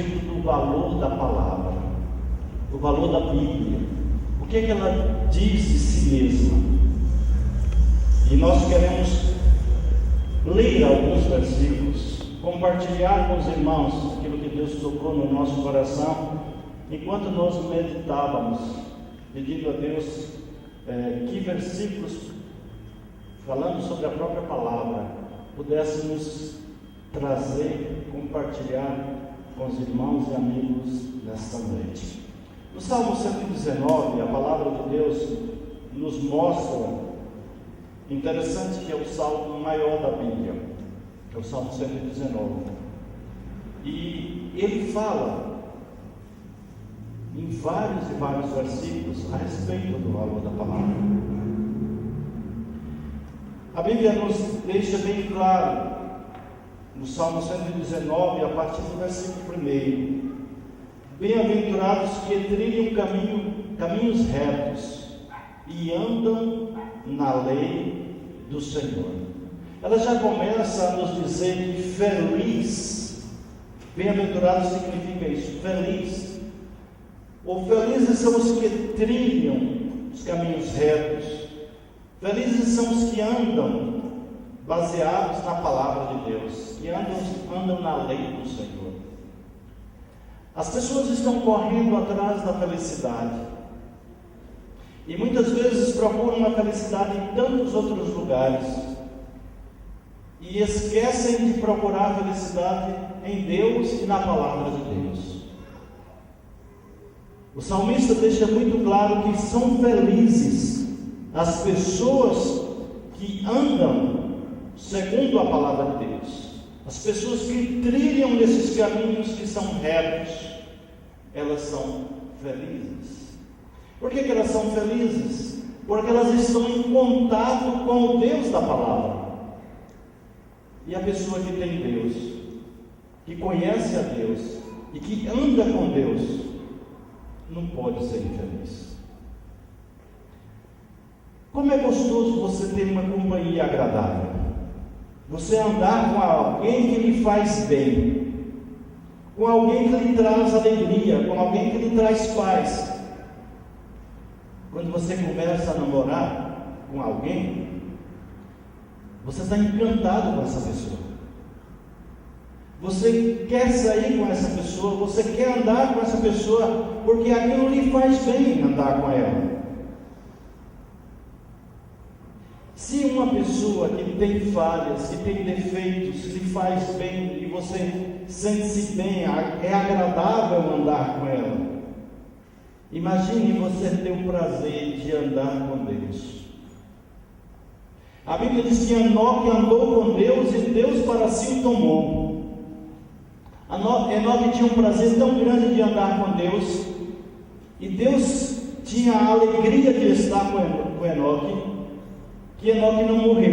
respeito do valor da palavra, o valor da Bíblia. O que é que ela diz de si mesma? E nós queremos ler alguns versículos, compartilhar com os irmãos aquilo que Deus tocou no nosso coração, enquanto nós meditávamos, pedindo a Deus que versículos, falando sobre a própria palavra, pudéssemos trazer, compartilhar com os irmãos e amigos nesta noite. No Salmo 119, a palavra de Deus nos mostra, interessante que é o salmo maior da Bíblia, que é o Salmo 119, e ele fala em vários e vários versículos a respeito do valor da palavra. A Bíblia nos deixa bem claro, no Salmo 119, a partir do versículo 1, bem-aventurados que trilham caminhos retos e andam na lei do Senhor. Ela já começa a nos dizer que feliz, bem-aventurado significa isso, feliz. Ou felizes são os que trilham os caminhos retos, felizes são os que andam baseados na palavra de Deus, que andam na lei do Senhor. As pessoas estão correndo atrás da felicidade, e muitas vezes procuram a felicidade em tantos outros lugares, e esquecem de procurar a felicidade em Deus e na palavra de Deus. O salmista deixa muito claro que são felizes as pessoas que andam segundo a palavra de Deus. As pessoas que trilham nesses caminhos que são retos, elas são felizes. Por que elas são felizes? Porque elas estão em contato com o Deus da palavra. E a pessoa que tem Deus, que conhece a Deus e que anda com Deus, não pode ser infeliz. Como é gostoso você ter uma companhia agradável, você andar com alguém que lhe faz bem, com alguém que lhe traz alegria, com alguém que lhe traz paz. Quando você começa a namorar com alguém, você está encantado com essa pessoa, você quer sair com essa pessoa, você quer andar com essa pessoa, porque aquilo lhe faz bem andar com ela. Se uma pessoa que tem falhas, que tem defeitos, lhe faz bem e você sente-se bem, é agradável andar com ela, imagine você ter o prazer de andar com Deus. A Bíblia diz que Enoque andou com Deus e Deus para si o tomou. Enoque tinha um prazer tão grande de andar com Deus, e Deus tinha a alegria de estar com Enoque, que Enoque não morreu.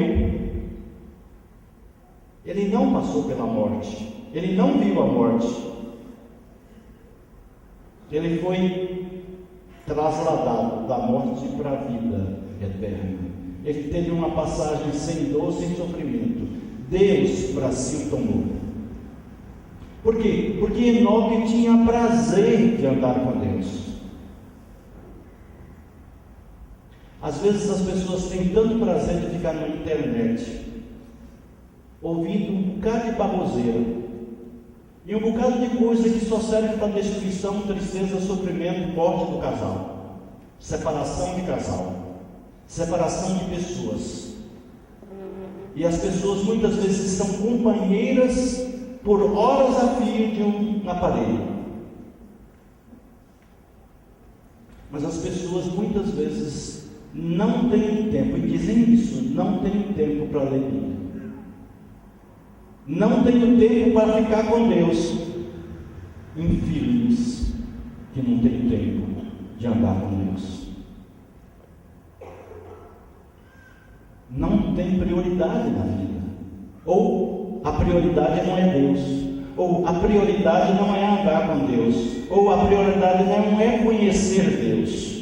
Ele não passou pela morte, ele não viu a morte, ele foi trasladado da morte para a vida eterna. Ele teve uma passagem sem dor, sem sofrimento. Deus para si o tomou. Por quê? Porque Enoque tinha prazer de andar com Deus. Às vezes as pessoas têm tanto prazer de ficar na internet, ouvindo um bocado de baboseira, e um bocado de coisa que só serve para destruição, tristeza, sofrimento, morte do casal, separação de casal, separação de pessoas. E as pessoas muitas vezes são companheiras por horas a fio de um aparelho. Mas as pessoas muitas vezes não têm tempo, e dizem isso, não têm tempo para alegria, não têm tempo para ficar com Deus. Infeliz que não tem tempo de andar com Deus, não tem prioridade na vida, ou a prioridade não é Deus, ou a prioridade não é andar com Deus, ou a prioridade não é conhecer Deus.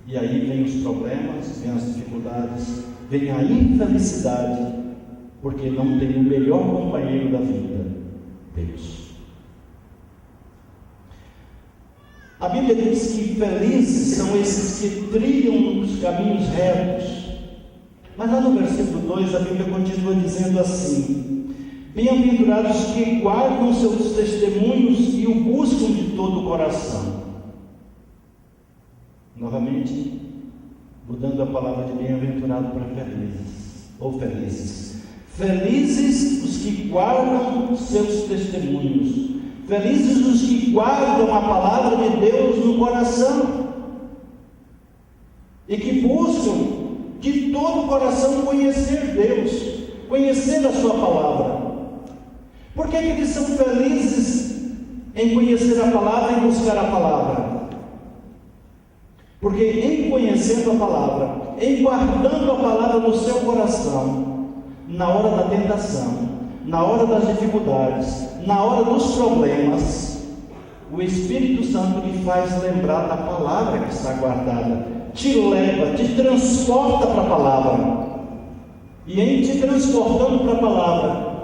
E aí vem os problemas, vem as dificuldades, vem a infelicidade, porque não tem o melhor companheiro da vida, Deus. A Bíblia diz que felizes são esses que trilham os caminhos retos. Mas lá no versículo 2 a Bíblia continua dizendo assim: bem-aventurados que guardam seus testemunhos e o buscam de todo o coração. Novamente, mudando a palavra de bem-aventurado para felizes, ou felizes. Felizes os que guardam seus testemunhos. Felizes os que guardam a palavra de Deus no coração. E que buscam de todo o coração conhecer Deus, conhecer a sua palavra. Por que eles são felizes em conhecer a palavra e buscar a palavra? Porque em conhecendo a palavra, em guardando a palavra no seu coração, na hora da tentação, na hora das dificuldades, na hora dos problemas, o Espírito Santo lhe faz lembrar da palavra que está guardada, te leva, te transporta para a palavra, e em te transportando para a palavra,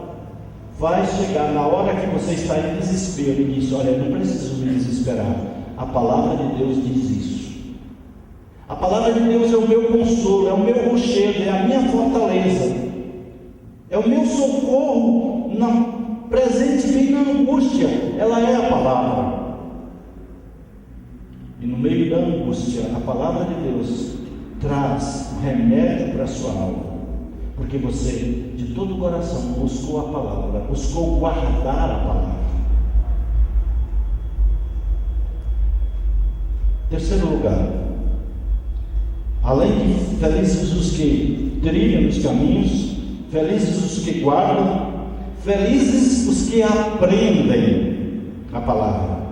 vai chegar na hora que você está em desespero e diz: olha, eu não preciso me desesperar, a palavra de Deus diz isso. A palavra de Deus é o meu consolo, é o meu rochedo, é a minha fortaleza, é o meu socorro presente bem na angústia. Ela é a palavra. E no meio da angústia, a palavra de Deus traz um remédio para a sua alma, porque você de todo o coração buscou a palavra, buscou guardar a palavra. Terceiro lugar, além de felizes os que trilham os caminhos, felizes os que guardam, felizes os que aprendem a palavra.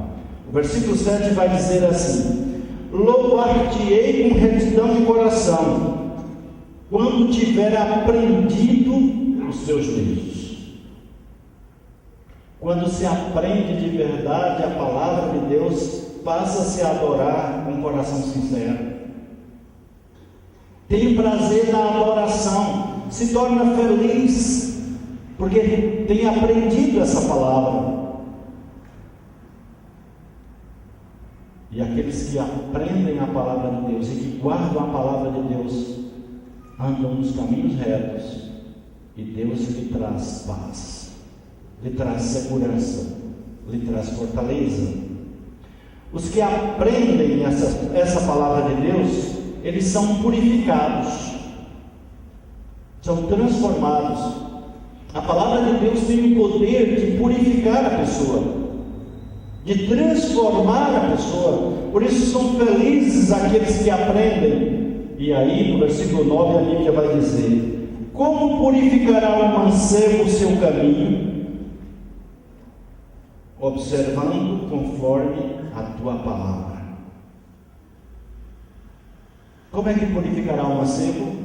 O versículo 7 vai dizer assim: louvar-te-ei com retidão de coração, quando tiver aprendido os teus livros. Quando se aprende de verdade a palavra de Deus, passa-se a adorar com um coração sincero. Tem prazer na adoração, se torna feliz, porque tem aprendido essa palavra. E aqueles que aprendem a palavra de Deus e que guardam a palavra de Deus, andam nos caminhos retos, e Deus lhe traz paz, lhe traz segurança, lhe traz fortaleza. Os que aprendem essa palavra de Deus, eles são purificados, são transformados. A palavra de Deus tem o poder de purificar a pessoa, de transformar a pessoa. Por isso são felizes aqueles que aprendem. E aí no versículo 9 a Bíblia vai dizer: como purificará o mancebo o seu caminho? Observando conforme a tua palavra. Como é que purificará o mancebo?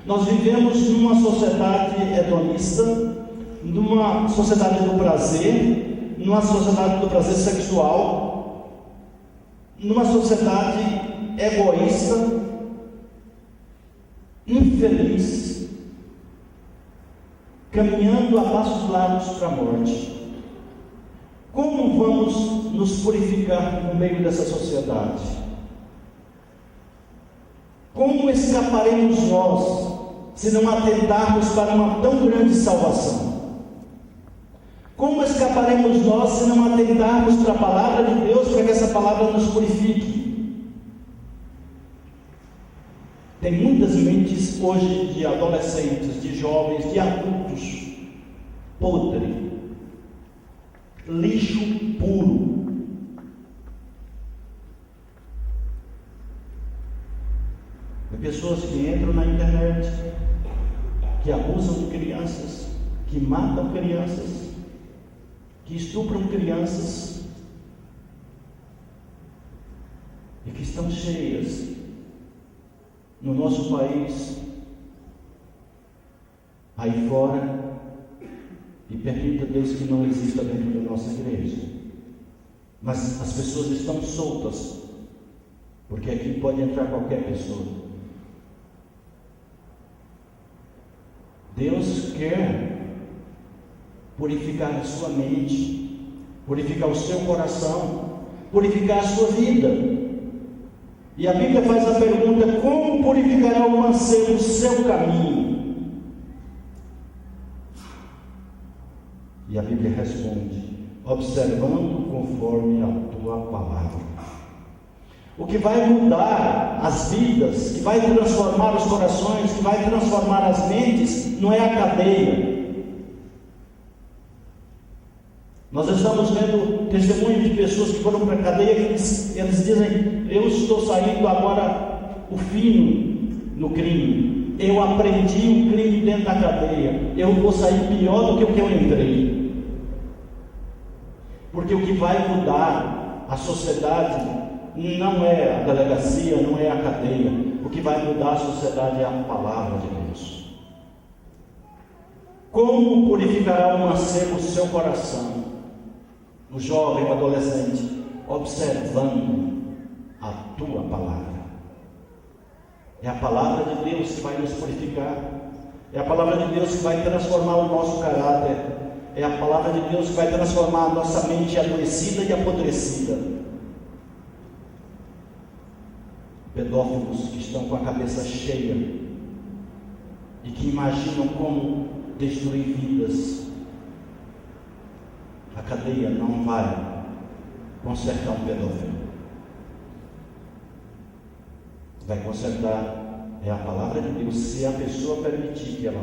Nós vivemos numa sociedade hedonista, numa sociedade do prazer, numa sociedade do prazer sexual, numa sociedade egoísta, infeliz, caminhando a passos largos para a morte. Como vamos nos purificar no meio dessa sociedade? Como escaparemos nós, se não atentarmos para uma tão grande salvação? Como escaparemos nós, se não atentarmos para a palavra de Deus, para que essa palavra nos purifique? Tem muitas mentes hoje de adolescentes, de jovens, de adultos, podre, lixo puro. Pessoas que entram na internet, que abusam de crianças, que matam crianças, que estupram crianças, e que estão cheias no nosso país, aí fora, e permita Deus que não exista dentro da nossa igreja. Mas as pessoas estão soltas, porque aqui pode entrar qualquer pessoa. Deus quer purificar a sua mente, purificar o seu coração, purificar a sua vida. E a Bíblia faz a pergunta: como purificará o mancebo o seu caminho? E a Bíblia responde: observando conforme a tua palavra. O que vai mudar as vidas, que vai transformar os corações, que vai transformar as mentes, não é a cadeia. Nós estamos vendo testemunho de pessoas que foram para a cadeia, que eles dizem: eu estou saindo agora o fino no crime, eu aprendi o crime dentro da cadeia, eu vou sair pior do que o que eu entrei. Porque o que vai mudar a sociedade não é a delegacia, não é a cadeia. O que vai mudar a sociedade é a palavra de Deus. Como purificará o mancebo o seu coração? O jovem, o adolescente, observando a tua palavra. É a palavra de Deus que vai nos purificar. É a palavra de Deus que vai transformar o nosso caráter. É a palavra de Deus que vai transformar a nossa mente adoecida e apodrecida. Pedófilos que estão com a cabeça cheia e que imaginam como destruir vidas. A cadeia não vai consertar um pedófilo. Vai consertar é a palavra de Deus, se a pessoa permitir que ela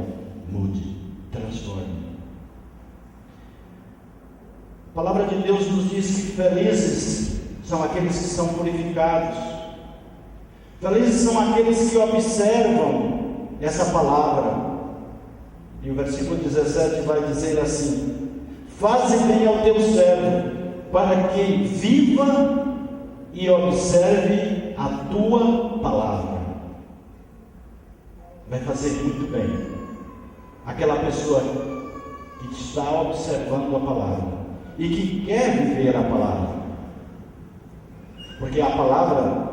mude, transforme. A palavra de Deus nos diz que felizes são aqueles que são purificados. Felizes são aqueles que observam essa palavra. E o versículo 17 vai dizer assim: faze bem ao teu servo, para que viva e observe a tua palavra. Vai fazer muito bem aquela pessoa que está observando a palavra e que quer viver a palavra, porque a palavra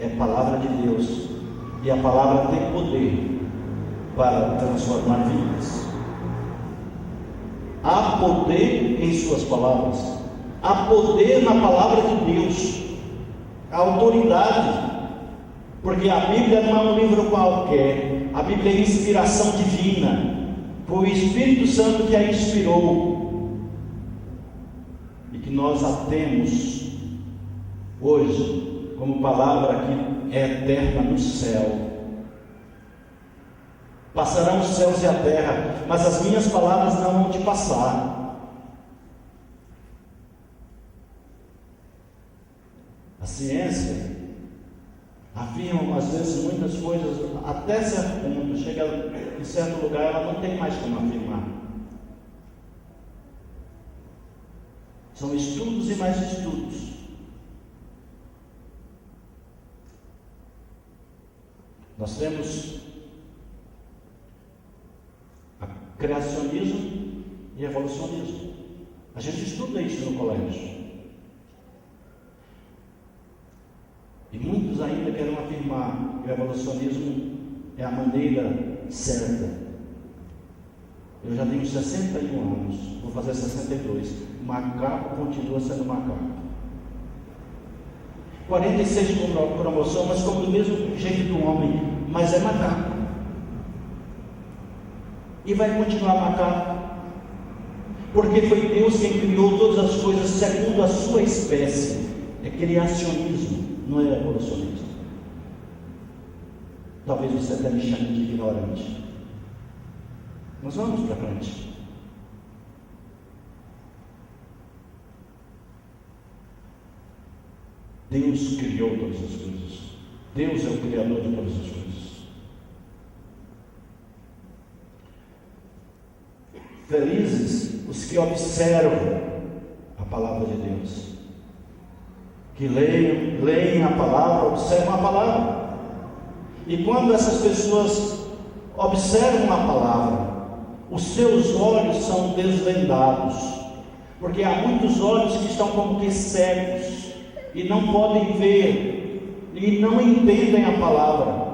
é palavra de Deus, e a palavra tem poder para transformar vidas. Há poder em suas palavras, há poder na palavra de Deus, a autoridade, porque a Bíblia não é um livro qualquer, a Bíblia é inspiração divina, foi o Espírito Santo que a inspirou, e que nós a temos hoje como palavra que é eterna no céu. Passarão os céus e a terra, mas as minhas palavras não vão te passar. A ciência afirma às vezes muitas coisas até certo ponto, chega em certo lugar, ela não tem mais como afirmar. São estudos e mais estudos. Nós temos criacionismo e evolucionismo. A gente estuda isso no colégio. E muitos ainda querem afirmar que o evolucionismo é a maneira certa. Eu já tenho 61 anos, vou fazer 62. O macaco continua sendo macaco. 46 cromossomas, como do mesmo jeito do homem, mas é macaco. E vai continuar macaco, porque foi Deus quem criou todas as coisas segundo a sua espécie. É criacionismo, não é evolucionismo. Talvez você até me chame de ignorante, mas vamos para frente. Deus criou todas as coisas. Deus é o criador de todas as coisas. Felizes os que observam a palavra de Deus, que leem a palavra, observam a palavra. E quando essas pessoas observam a palavra, os seus olhos são desvendados, porque há muitos olhos que estão como que cegos e não podem ver e não entendem a palavra.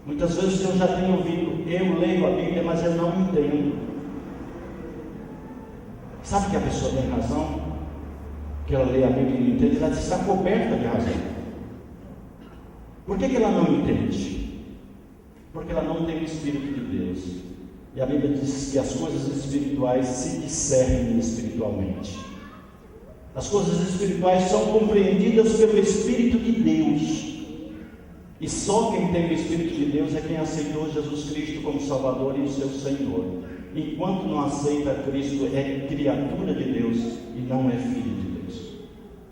Muitas vezes eu já tenho ouvido: eu leio a Bíblia, mas eu não entendo. Sabe que a pessoa tem razão? que ela lê a Bíblia e não entende, ela está coberta de razão. Por que ela não entende? Porque ela não tem o Espírito de Deus. E a Bíblia diz que as coisas espirituais se discernem espiritualmente. As coisas espirituais são compreendidas pelo Espírito de Deus. E só quem tem o Espírito de Deus é quem aceitou Jesus Cristo como Salvador e o seu Senhor. Enquanto não aceita Cristo, é criatura de Deus e não é filho de Deus.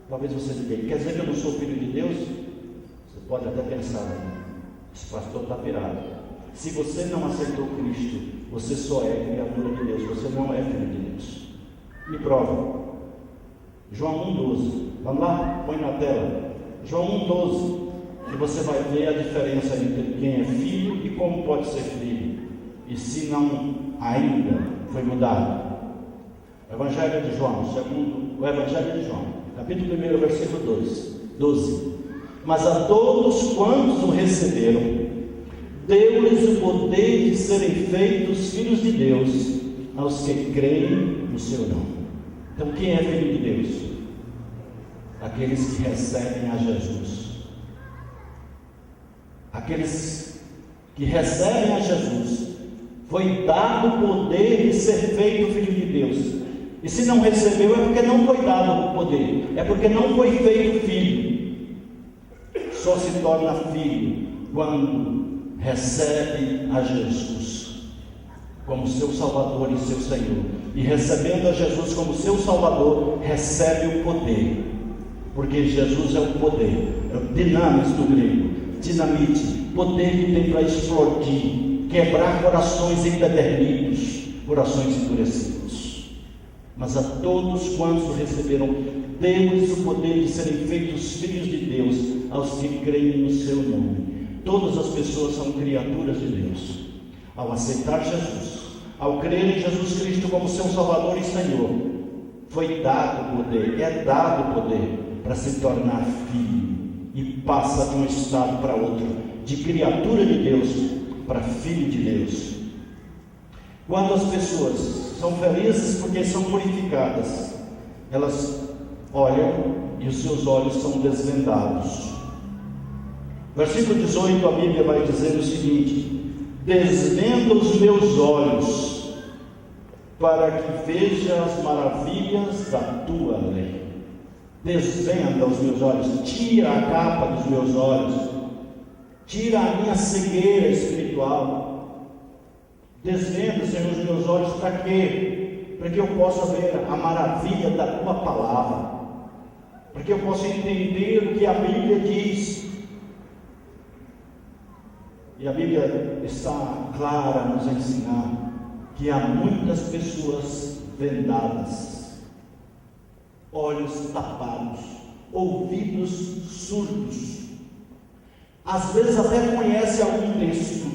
Talvez você diga, quer dizer que eu não sou filho de Deus? Você pode até pensar, esse pastor está pirado. Se você não aceitou Cristo, você só é criatura de Deus, você não é filho de Deus. Me prova. João 1,12. Vamos lá? Põe na tela. João 1,12. E você vai ver a diferença entre quem é filho e como pode ser filho. E se não ainda foi mudado. Evangelho de João, segundo o Evangelho de João, capítulo 1, versículo 12. Mas a todos quantos o receberam, deu-lhes o poder de serem feitos filhos de Deus, aos que creem no seu nome. Então, quem é filho de Deus? Aqueles que recebem a Jesus. Aqueles que recebem a Jesus, foi dado o poder de ser feito filho de Deus. E se não recebeu, é porque não foi dado o poder, é porque não foi feito filho. Só se torna filho quando recebe a Jesus como seu Salvador e seu Senhor. E recebendo a Jesus como seu Salvador, recebe o poder, porque Jesus é o poder, é o dinamis do grego, dinamite, poder que tem para explodir, quebrar corações empedernidos, corações endurecidos. Mas a todos quantos receberam, deu-lhes o poder de serem feitos filhos de Deus, aos que creem no seu nome. Todas as pessoas são criaturas de Deus. Ao aceitar Jesus, ao crer em Jesus Cristo como seu Salvador e Senhor, foi dado o poder, é dado o poder para se tornar filho, e passa de um estado para outro, de criatura de Deus para filho de Deus. Quando as pessoas são felizes porque são purificadas, elas olham e os seus olhos são desvendados. Versículo 18, a Bíblia vai dizer o seguinte: desvenda os meus olhos, para que veja as maravilhas da tua lei. Desvenda os meus olhos, tira a capa dos meus olhos, tira a minha cegueira espiritual. Desvenda, Senhor, os meus olhos, para quê? Para que eu possa ver a maravilha da tua palavra, para que eu possa entender o que a Bíblia diz. E a Bíblia está clara a nos ensinar que há muitas pessoas vendadas, olhos tapados, ouvidos surdos. Às vezes até conhece algum texto,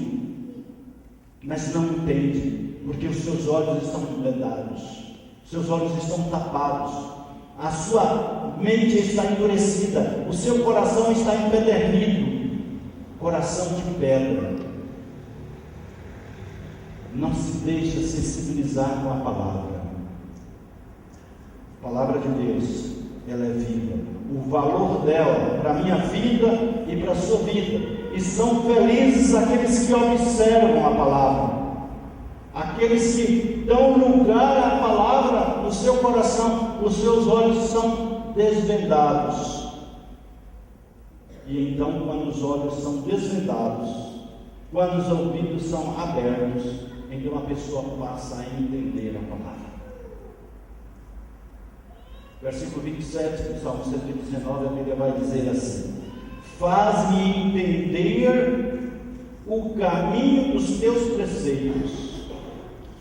mas não entende, porque os seus olhos estão vendados, seus olhos estão tapados, a sua mente está endurecida, o seu coração está empedernido, coração de pedra. Não se deixa sensibilizar com a palavra. A palavra de Deus, ela é viva. O valor dela para a minha vida e para a sua vida. E são felizes aqueles que observam a palavra, aqueles que dão lugar à palavra no seu coração. Os seus olhos são desvendados. E então, quando os olhos são desvendados, quando os ouvidos são abertos, então a pessoa passa a entender a palavra. Versículo 27 do Salmo 119, a Bíblia vai dizer assim: faz-me entender o caminho dos teus preceitos.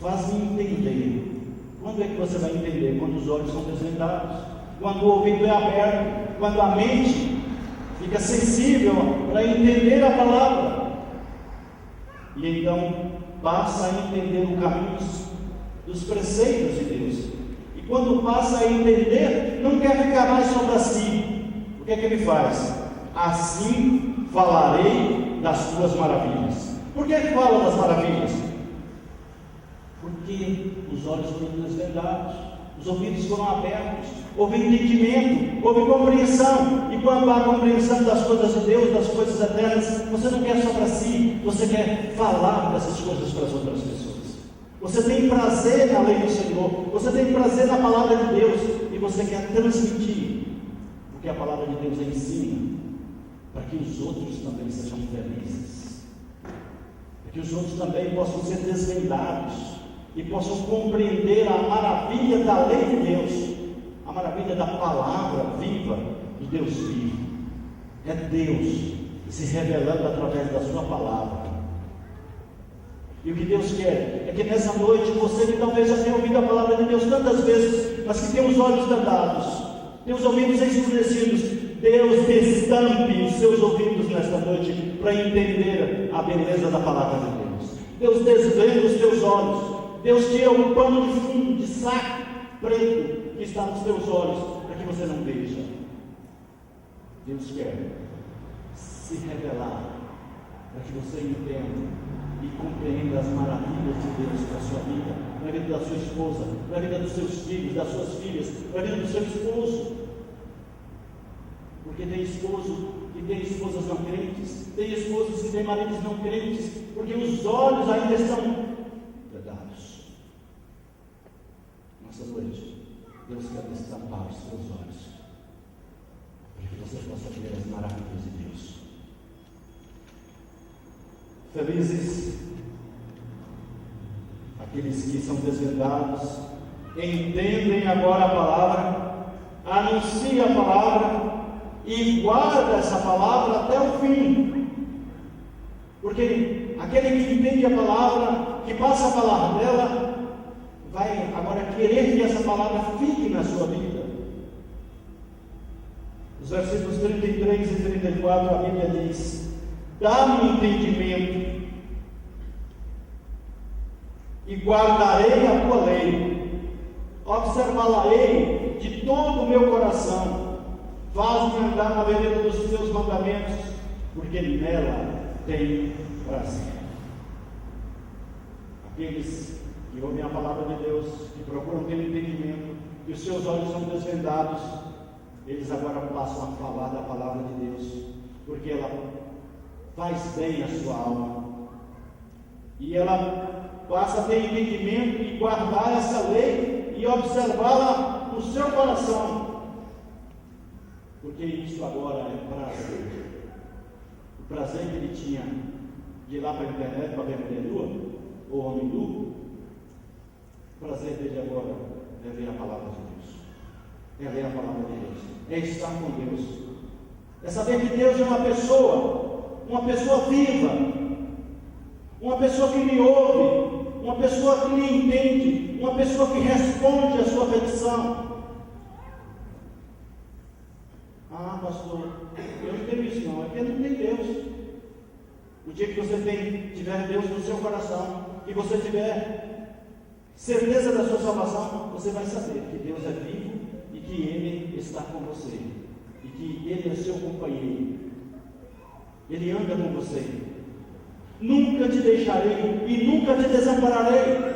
Faz-me entender. Quando é que você vai entender? Quando os olhos são desvendados, quando o ouvido é aberto, quando a mente fica sensível para entender a palavra, e então passa a entender o caminho dos preceitos de Deus. E quando passa a entender, não quer ficar mais só para si. O que é que ele faz? Assim falarei das tuas maravilhas. Por que ele fala das maravilhas? Porque os olhos foram desvendados, Os ouvidos foram abertos, houve entendimento, houve compreensão. E quando há compreensão das coisas de Deus, das coisas eternas, você não quer só para si, você quer falar dessas coisas para as outras pessoas. Você tem prazer na lei do Senhor, você tem prazer na palavra de Deus, e você quer transmitir o que a palavra de Deus ensina, para que os outros também sejam felizes, para que os outros também possam ser desvendados e possam compreender a maravilha da lei de Deus, a maravilha da palavra viva do Deus vivo. É Deus se revelando através da sua palavra. E o que Deus quer é que nessa noite, você que talvez já tenha ouvido a palavra de Deus tantas vezes, mas que tem os olhos vendados, tem os ouvidos escurecidos, Deus destampe os seus ouvidos nesta noite para entender a beleza da palavra de Deus. Deus desvenda os teus olhos. Deus tira um pano de fundo, de saco preto que está nos teus olhos, para que você não veja. Deus quer se revelar para que você entenda e compreenda as maravilhas de Deus para a sua vida, na vida da sua esposa, na vida dos seus filhos, das suas filhas, na vida do seu esposo. Porque tem esposo que tem esposas não crentes, tem esposos que têm maridos não crentes, porque os olhos ainda estão vedados. Nessa noite, Deus quer destapar os seus olhos, para que você possa ver as maravilhas de Deus. Felizes aqueles que são desvendados, entendem agora a palavra, anuncia a palavra e guarda essa palavra até o fim. Porque aquele que entende a palavra, que passa a palavra dela, vai agora querer que essa palavra fique na sua vida. Os versículos 33 e 34, a Bíblia diz: dá-me entendimento, e guardarei a tua lei, observá-la-ei de todo o meu coração, faz-me andar na vereda dos teus mandamentos, porque nela tem prazer. Aqueles que ouvem a palavra de Deus, que procuram ter entendimento, que os seus olhos são desvendados, eles agora passam a falar da palavra de Deus, porque ela faz bem a sua alma, e ela passa a ter entendimento e guardar essa lei e observá-la no seu coração, porque isso agora é prazer. O prazer que ele tinha de ir lá para a internet para ver mulher nua ou homem nu, o prazer dele agora é ver a palavra de Deus, é ler a palavra de Deus, é estar com Deus, é saber que Deus é uma pessoa viva, uma pessoa que lhe ouve, uma pessoa que lhe entende, uma pessoa que responde à sua petição. Ah, pastor, eu não tenho isso não, é porque não tem Deus. O dia que você tiver Deus no seu coração, e você tiver certeza da sua salvação, você vai saber que Deus é vivo e que Ele está com você, e que Ele é seu companheiro. Ele anda com você. Nunca te deixarei e nunca te desampararei.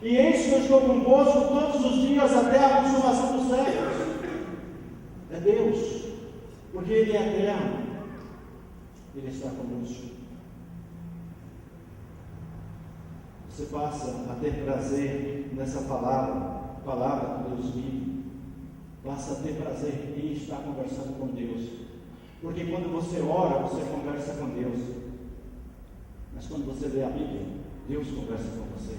E eis que eu estou convosco todos os dias até a consumação dos séculos. É Deus, porque Ele é eterno. Ele está conosco. Você passa a ter prazer nessa palavra que Deus vive. Passa a ter prazer em estar conversando com Deus. Porque quando você ora, você conversa com Deus. Mas quando você lê a Bíblia, Deus conversa com você.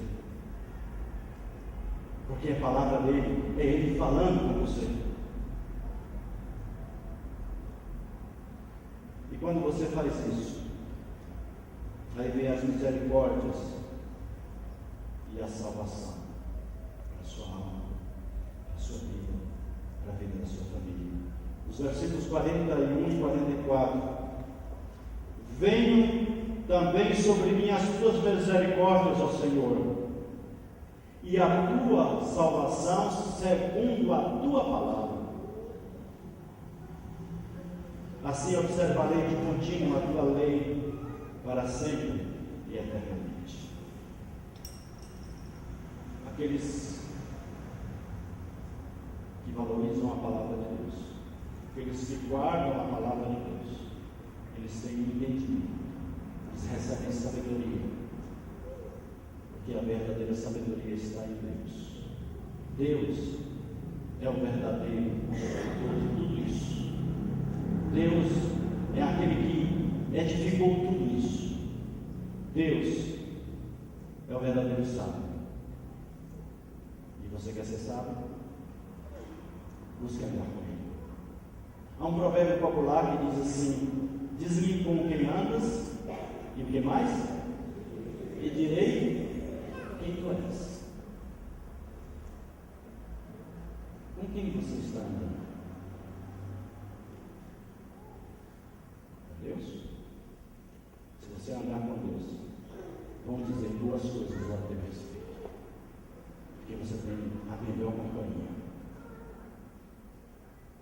Porque a palavra dele é Ele falando com você. E quando você faz isso, vai ver as misericórdias e a salvação para a sua alma, para a sua vida, para a vida da sua família. Os versículos 41 e 44: venham também sobre mim as tuas misericórdias, ó Senhor, e a tua salvação segundo a tua palavra. Assim observarei de contínuo a tua lei para sempre e eternamente. Aqueles que valorizam a palavra de Deus, aqueles que guardam a palavra de Deus, eles têm um entendimento, eles recebem sabedoria, porque a verdadeira sabedoria está em Deus. Deus é o verdadeiro autor de tudo isso. Deus é aquele que edificou tudo isso. Deus é o verdadeiro sábio. E você quer ser sábio? Busque andar com ele. Há um provérbio popular que diz assim: diz-me com quem andas, e o que mais? E direi quem tu és. Com quem você está andando? Deus? Se você andar com Deus, vão dizer duas coisas a teu respeito. Porque você tem a melhor companhia.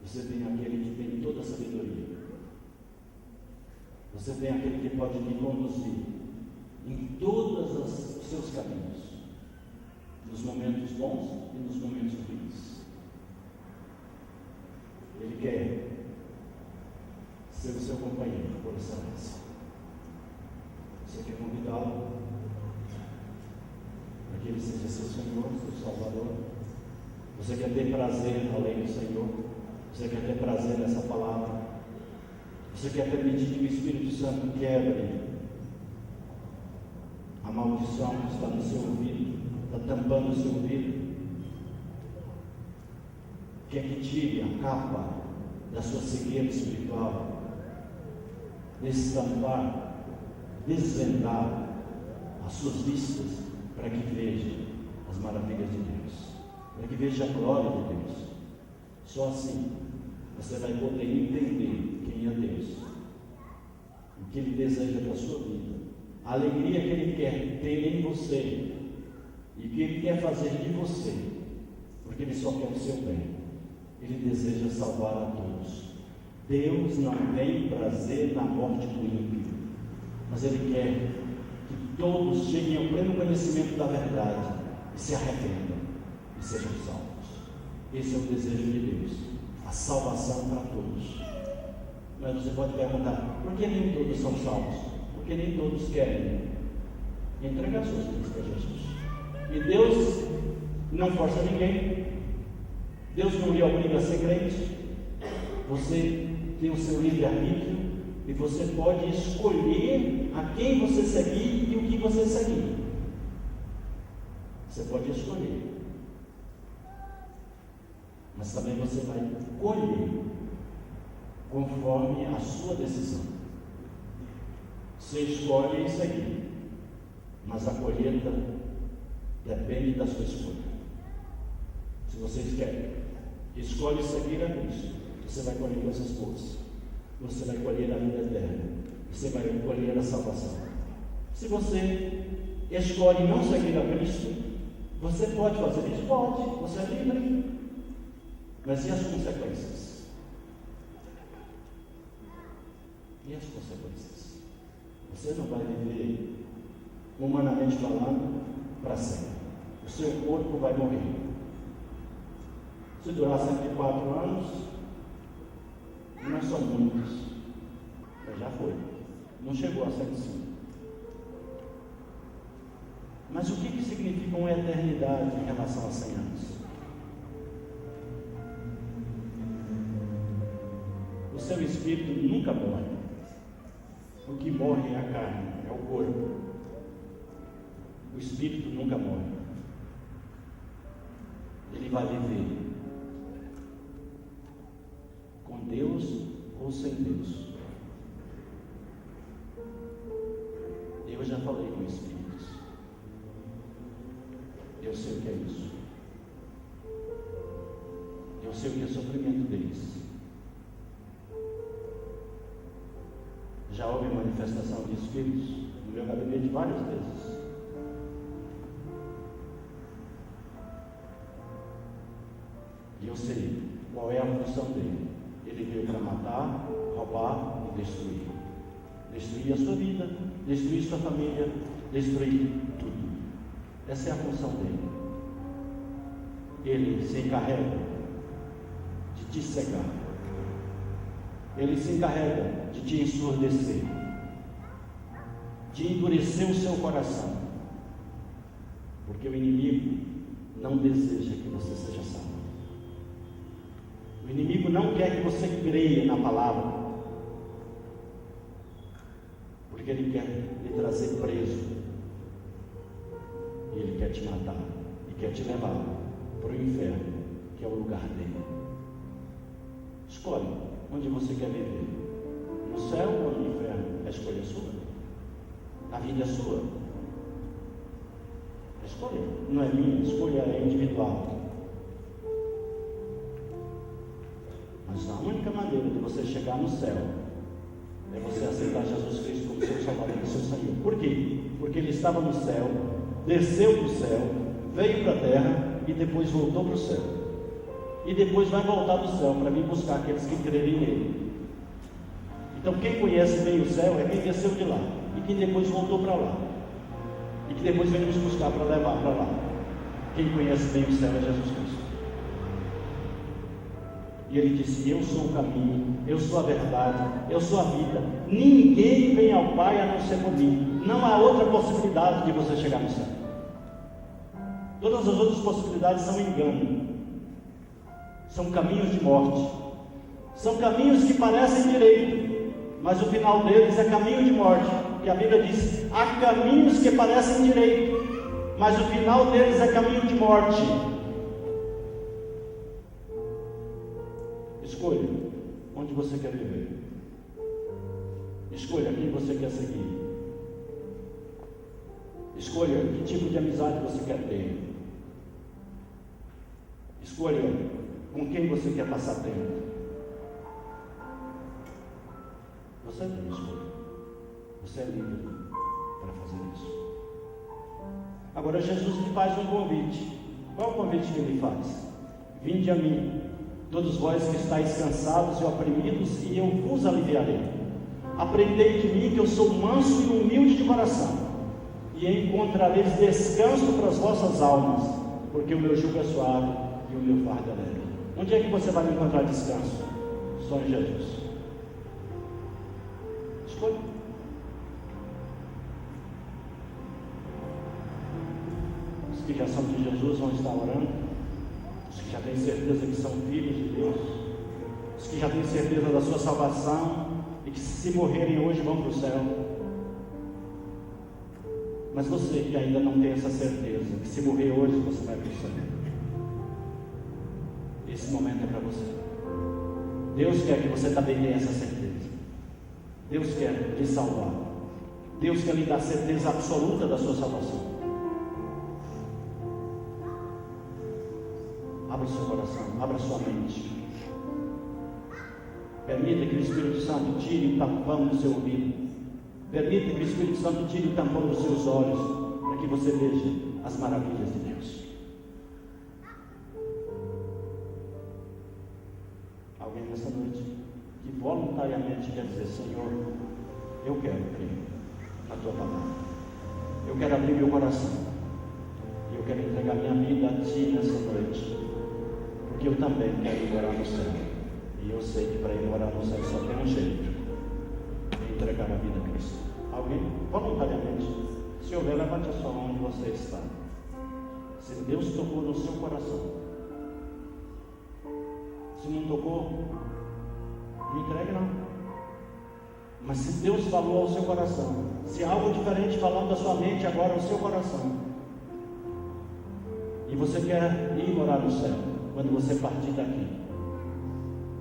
Você tem aquele que tem toda a sabedoria. Você tem aquele que pode lhe conduzir em todos os seus caminhos, nos momentos bons e nos momentos ruins. Ele quer ser o seu companheiro por excelência. Você quer convidá-lo para que ele seja seu Senhor, seu Salvador? Você quer ter prazer na lei do Senhor? Você quer ter prazer nessa palavra? Você quer permitir que o Espírito Santo quebre a maldição que está no seu ouvido, está tampando o seu ouvido? Quer que tire a capa da sua cegueira espiritual, destampar, desvendar as suas vistas para que veja as maravilhas de Deus, para que veja a glória de Deus? Só assim você vai poder entender quem é Deus, o que Ele deseja para a sua vida, a alegria que Ele quer ter em você e o que Ele quer fazer de você, porque Ele só quer o seu bem. Ele deseja salvar a todos. Deus não tem prazer na morte do ímpio, mas Ele quer que todos cheguem ao pleno conhecimento da verdade e se arrependam e sejam salvos. Esse é o desejo de Deus, a salvação para todos. Mas você pode perguntar: por que nem todos são salvos? Porque nem todos querem entregar suas vidas para Jesus. E Deus não força ninguém. Deus não lhe obriga a ser crente. Você tem o seu livre-arbítrio e você pode escolher a quem você seguir e o que você seguir. Você pode escolher, mas também você vai colher conforme a sua decisão. Você escolhe seguir, mas a colheita depende da sua escolha. Se você escolhe seguir a Cristo, você vai colher coisas boas, você vai colher a vida eterna, você vai colher a salvação. Se você escolhe não seguir a Cristo, você pode fazer isso? Pode, você é livre. Mas e as consequências? E as consequências? Você não vai viver, humanamente falando, para sempre. O seu corpo vai morrer. Se durar 104 anos, não são muitos, mas já foi. Não chegou a 105. Mas o que significa uma eternidade em relação a 100 anos? O seu espírito nunca morre. O que morre é a carne, é o corpo. O espírito nunca morre. Ele vai viver com Deus ou sem Deus. Eu já falei com espíritos. Eu sei o que é isso. Eu sei o que é o sofrimento deles. Já houve manifestação de espíritos no meu gabinete várias vezes. E eu sei qual é a função dele. Ele veio para matar, roubar e destruir. Destruir a sua vida, destruir sua família, destruir tudo. Essa é a função dele. Ele se encarrega de te cegar. Ele se encarrega de te ensurdecer, de endurecer o seu coração, porque o inimigo não deseja que você seja salvo. O inimigo não quer que você creia na palavra, porque ele quer lhe trazer preso, e ele quer te matar, e quer te levar para o inferno, que é o lugar dele. Escolhe onde você quer viver, no céu ou no inferno. A escolha é sua, a vida é sua. A escolha não é minha, a escolha é individual. Mas a única maneira de você chegar no céu é você aceitar Jesus Cristo como seu Salvador e seu Senhor. Por quê? Porque ele estava no céu, desceu para o céu, veio para a terra e depois voltou para o céu. E depois vai voltar do céu para vir buscar aqueles que crerem nele. Então quem conhece bem o céu é quem desceu de lá e quem depois voltou para lá, e que depois vem nos buscar para levar para lá. Quem conhece bem o céu é Jesus Cristo. E ele disse: eu sou o caminho, eu sou a verdade, eu sou a vida. Ninguém vem ao Pai a não ser por mim. Não há outra possibilidade de você chegar no céu. Todas as outras possibilidades são engano, são caminhos de morte, são caminhos que parecem direito, mas o final deles é caminho de morte. E a Bíblia diz: há caminhos que parecem direito, mas o final deles é caminho de morte. Escolha onde você quer viver. Escolha quem você quer seguir. Escolha que tipo de amizade você quer ter. Escolha com quem você quer passar tempo. Você tem escolha. Você é livre para fazer isso. Agora Jesus lhe faz um convite. Qual é o convite que ele faz? Vinde a mim, todos vós que estáis cansados e oprimidos, e eu vos aliviarei. Aprendei de mim, que eu sou manso e humilde de coração, e encontrareis descanso para as vossas almas, porque o meu jugo é suave e o meu fardo é leve. Onde é que você vai encontrar descanso? Só em Jesus. Escolha. Os que já são de Jesus vão estar orando. Os que já têm certeza que são filhos de Deus. Os que já têm certeza da sua salvação e que se morrerem hoje vão para o céu. Mas você que ainda não tem essa certeza, que se morrer hoje você vai para o céu, esse momento é para você. Deus quer que você também tenha essa certeza. Deus quer lhe salvar. Deus quer lhe dar certeza absoluta da sua salvação. Abra o seu coração, abra a sua mente. Permita que o Espírito Santo tire o tampão do seu ouvido. Permita que o Espírito Santo tire o tampão dos seus olhos, para que você veja as maravilhas de Deus. Alguém nessa noite que voluntariamente quer dizer: Senhor, eu quero crer na Tua palavra. Eu quero abrir meu coração. Eu quero entregar minha vida a Ti nessa noite, porque eu também quero ir morar no céu. E eu sei que para ir morar no céu só tem um jeito: entregar a vida a Cristo. Alguém, voluntariamente, se houver, levante a sua mão onde você está. Se Deus tocou no seu coração, se não tocou, não entregue não. Mas se Deus falou ao seu coração, se algo diferente falando da sua mente agora ao seu coração, e você quer ir morar no céu, quando você partir daqui,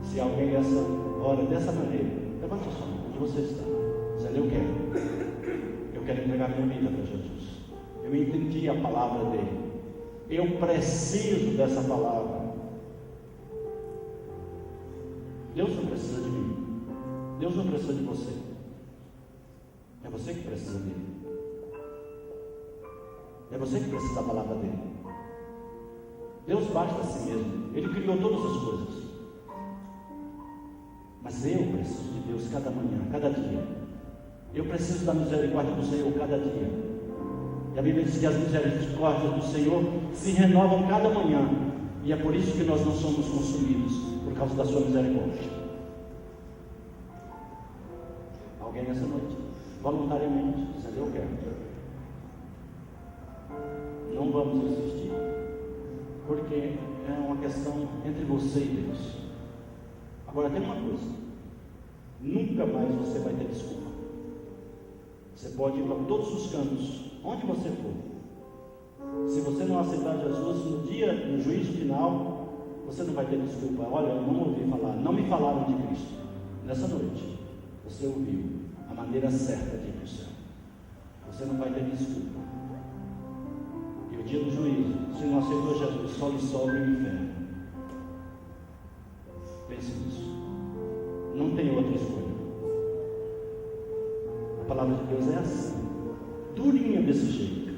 se alguém nessa hora, dessa maneira, levante a sua mão onde você está. Eu quero entregar minha vida para Jesus. Eu entendi a palavra dele. Eu preciso dessa palavra. Deus não precisa de mim. Deus não precisa de você. É você que precisa dele. É você que precisa da palavra dele. Deus basta a si mesmo. Ele criou todas as coisas. Mas eu preciso de Deus cada manhã, cada dia. Eu preciso da misericórdia do Senhor cada dia. E a Bíblia diz que as misericórdias do Senhor se renovam cada manhã. E é por isso que nós não somos consumidos, por causa da sua misericórdia. Alguém nessa noite, voluntariamente, dizendo: eu quero. Não vamos resistir, porque é uma questão entre você e Deus. Agora tem uma coisa: nunca mais você vai ter desculpa. Você pode ir para todos os cantos, onde você for. Se você não aceitar Jesus no dia do juízo final, você não vai ter desculpa. Olha, eu não ouvi falar, não me falaram de Cristo. Nessa noite, você ouviu a maneira certa de ir para o céu. Você não vai ter desculpa. E o dia do juízo, se não aceitou Jesus, só lhe sobra o inferno. Pense nisso. Não tem outra escolha. A palavra de Deus é assim, durinha desse jeito.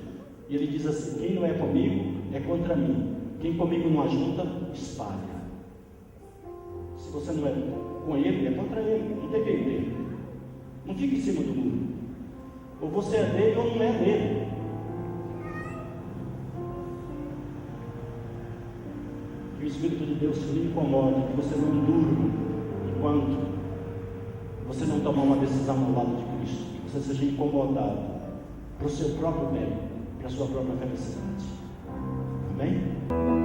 E ele diz assim: quem não é comigo, é contra mim. Quem comigo não ajunta, espalha. Se você não é com ele, é contra ele. Não tem meio dele. Não fique em cima do muro. Ou você é dele ou não é dele. Que o Espírito de Deus lhe incomode, que você não durma enquanto você não tomar uma decisão ao lado de Cristo. Que você seja incomodado para o seu próprio bem, para a sua própria felicidade. Amém?